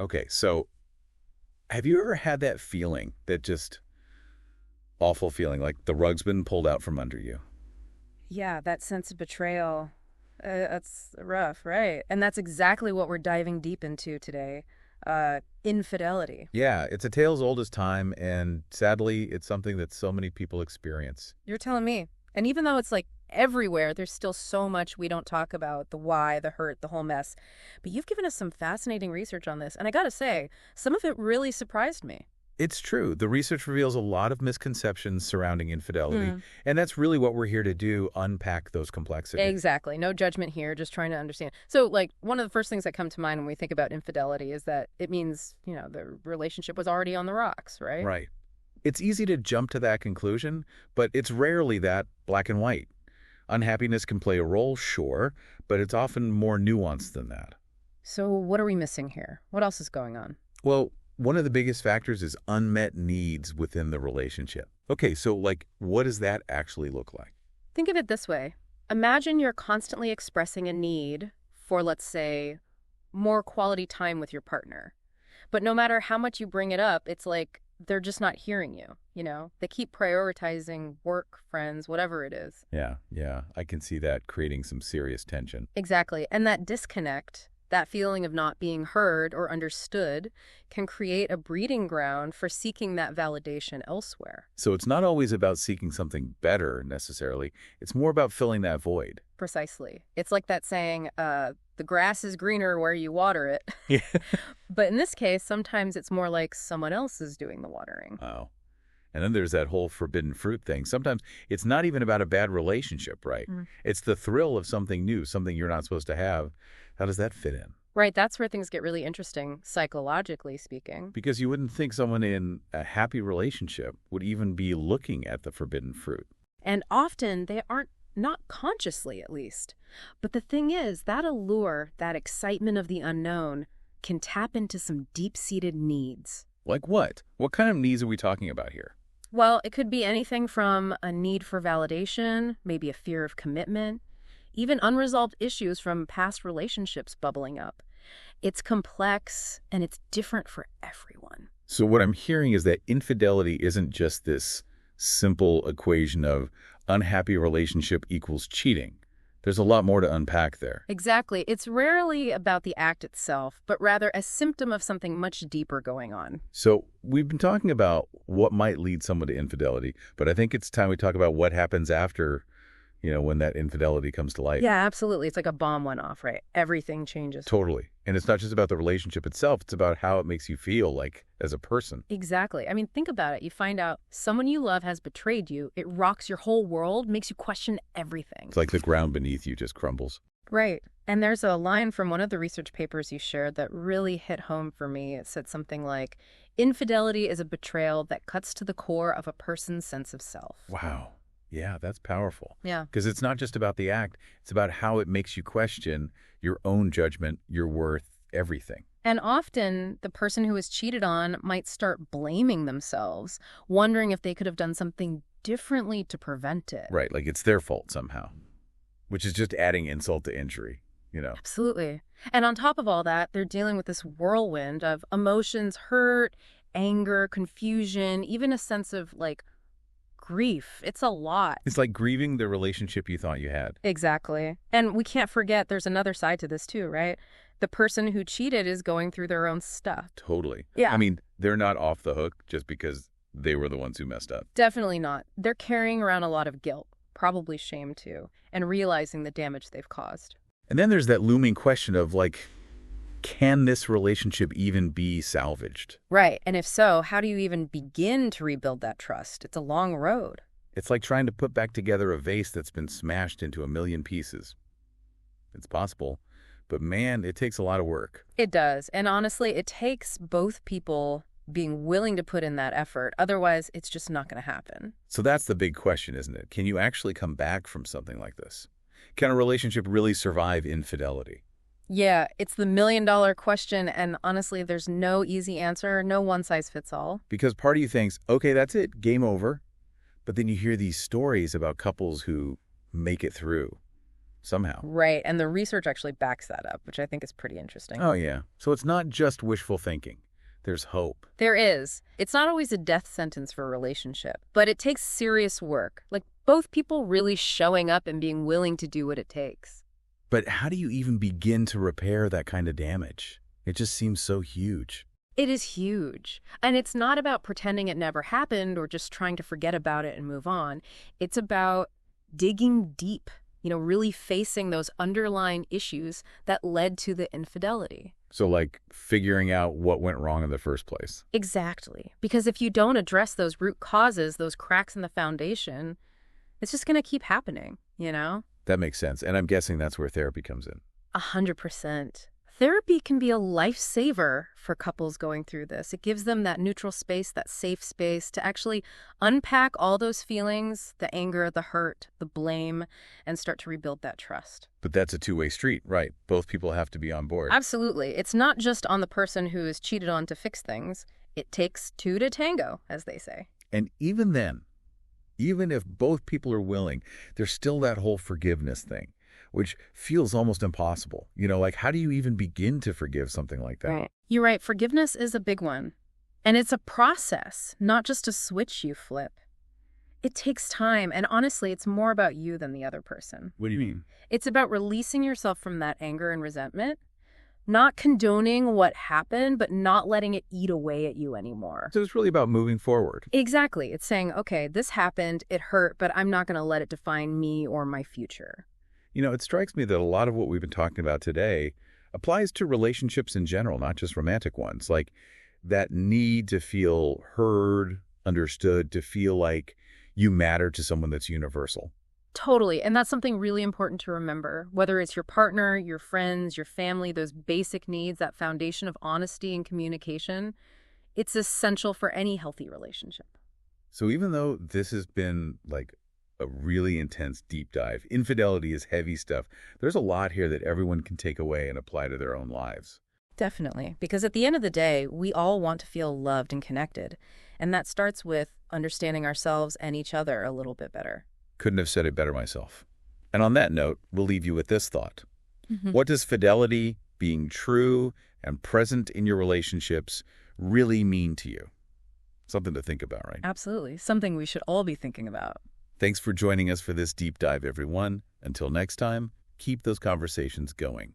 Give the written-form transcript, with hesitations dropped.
Okay, so have you ever had that feeling, that just awful feeling, like the rug's been pulled out from under you? Yeah, that sense of betrayal. That's rough, right? And that's exactly what we're diving deep into today. Infidelity. Yeah, it's a tale as old as time, and sadly, it's something that so many people experience. You're telling me. And even though it's like everywhere, there's still so much we don't talk about, the why, the hurt, the whole mess. But you've given us some fascinating research on this. And I gotta say, some of it really surprised me. It's true. The research reveals a lot of misconceptions surrounding infidelity, Hmm. and that's really what we're here to do, unpack those complexities. Exactly. No judgment here, just trying to understand. So, like, one of the first things that come to mind when we think about infidelity is that it means, the relationship was already on the rocks, right? Right. It's easy to jump to that conclusion, but it's rarely that black and white. Unhappiness can play a role, sure, but it's often more nuanced than that. So, what are we missing here? What else is going on? Well, one of the biggest factors is unmet needs within the relationship. Okay, so like, what does that actually look like? Think of it this way. Imagine you're constantly expressing a need for, let's say, more quality time with your partner. But no matter how much you bring it up, it's like they're just not hearing you, you know? They keep prioritizing work, friends, whatever it is. Yeah, I can see that creating some serious tension. Exactly. And that disconnect, that feeling of not being heard or understood, can create a breeding ground for seeking that validation elsewhere. So it's not always about seeking something better necessarily. It's more about filling that void. Precisely. It's like that saying, the grass is greener where you water it. Yeah. But in this case, sometimes it's more like someone else is doing the watering. Oh. And then there's that whole forbidden fruit thing. Sometimes it's not even about a bad relationship, right? Mm. It's the thrill of something new, something you're not supposed to have. How does that fit in? Right, that's where things get really interesting, psychologically speaking. Because you wouldn't think someone in a happy relationship would even be looking at the forbidden fruit. And often they aren't, not consciously at least. But the thing is, that allure, that excitement of the unknown, can tap into some deep-seated needs. Like what? What kind of needs are we talking about here? Well, it could be anything from a need for validation, maybe a fear of commitment, even unresolved issues from past relationships bubbling up. It's complex and it's different for everyone. So what I'm hearing is that infidelity isn't just this simple equation of unhappy relationship equals cheating. There's a lot more to unpack there. Exactly. It's rarely about the act itself, but rather a symptom of something much deeper going on. So we've been talking about what might lead someone to infidelity, but I think it's time we talk about what happens after, when that infidelity comes to light. Yeah, absolutely. It's like a bomb went off, right? Everything changes. Totally. And it's not just about the relationship itself. It's about how it makes you feel like as a person. Exactly. I mean, think about it. You find out someone you love has betrayed you. It rocks your whole world, makes you question everything. It's like the ground beneath you just crumbles. Right. And there's a line from one of the research papers you shared that really hit home for me. It said something like, infidelity is a betrayal that cuts to the core of a person's sense of self. Wow. Yeah, that's powerful. Yeah. Because it's not just about the act. It's about how it makes you question your own judgment, your worth, everything. And often the person who is cheated on might start blaming themselves, wondering if they could have done something differently to prevent it. Right, like it's their fault somehow, which is just adding insult to injury. Absolutely. And on top of all that, they're dealing with this whirlwind of emotions, hurt, anger, confusion, even a sense of grief. It's a lot. It's like grieving the relationship you thought you had. Exactly. And we can't forget there's another side to this too, right? The person who cheated is going through their own stuff. Totally. Yeah. I mean, they're not off the hook just because they were the ones who messed up. Definitely not. They're carrying around a lot of guilt, probably shame too, and realizing the damage they've caused. And then there's that looming question of can this relationship even be salvaged? Right. And if so, how do you even begin to rebuild that trust? It's a long road. It's like trying to put back together a vase that's been smashed into a million pieces. It's possible, but man, it takes a lot of work. It does. And honestly, it takes both people being willing to put in that effort. Otherwise, it's just not going to happen. So that's the big question, isn't it? Can you actually come back from something like this? Can a relationship really survive infidelity? Yeah, it's the million-dollar question, and honestly, there's no easy answer, no one-size-fits-all. Because part of you thinks, okay, that's it, game over. But then you hear these stories about couples who make it through. somehow. Right, and the research actually backs that up, which I think is pretty interesting. Oh, yeah. So it's not just wishful thinking. There's hope. There is. It's not always a death sentence for a relationship, but it takes serious work. Like both people really showing up and being willing to do what it takes. But how do you even begin to repair that kind of damage? It just seems so huge. It is huge. And it's not about pretending it never happened or just trying to forget about it and move on. It's about digging deep, really facing those underlying issues that led to the infidelity. So like figuring out what went wrong in the first place. Exactly. Because if you don't address those root causes, those cracks in the foundation, it's just going to keep happening, That makes sense. And I'm guessing that's where therapy comes in. 100%. Therapy can be a lifesaver for couples going through this. It gives them that neutral space, that safe space to actually unpack all those feelings, the anger, the hurt, the blame, and start to rebuild that trust. But that's a two-way street, right? Both people have to be on board. Absolutely. It's not just on the person who is cheated on to fix things. It takes two to tango, as they say. And even then, even if both people are willing, there's still that whole forgiveness thing, which feels almost impossible. Like how do you even begin to forgive something like that? Right. You're right. Forgiveness is a big one. And it's a process, not just a switch you flip. It takes time. And honestly, it's more about you than the other person. What do you mean? It's about releasing yourself from that anger and resentment, not condoning what happened, but not letting it eat away at you anymore. So it's really about moving forward. Exactly. It's saying, okay, this happened, it hurt, but I'm not going to let it define me or my future. It strikes me that a lot of what we've been talking about today applies to relationships in general, not just romantic ones. Like that need to feel heard, understood, to feel like you matter to someone that's universal. Totally. And that's something really important to remember. Whether it's your partner, your friends, your family, those basic needs, that foundation of honesty and communication, it's essential for any healthy relationship. So even though this has been like a really intense deep dive, infidelity is heavy stuff, there's a lot here that everyone can take away and apply to their own lives. Definitely. Because at the end of the day, we all want to feel loved and connected. And that starts with understanding ourselves and each other a little bit better. Couldn't have said it better myself. And on that note, we'll leave you with this thought. Mm-hmm. What does fidelity, being true and present in your relationships, really mean to you? Something to think about, right? Absolutely. Something we should all be thinking about. Thanks for joining us for this deep dive, everyone. Until next time, keep those conversations going.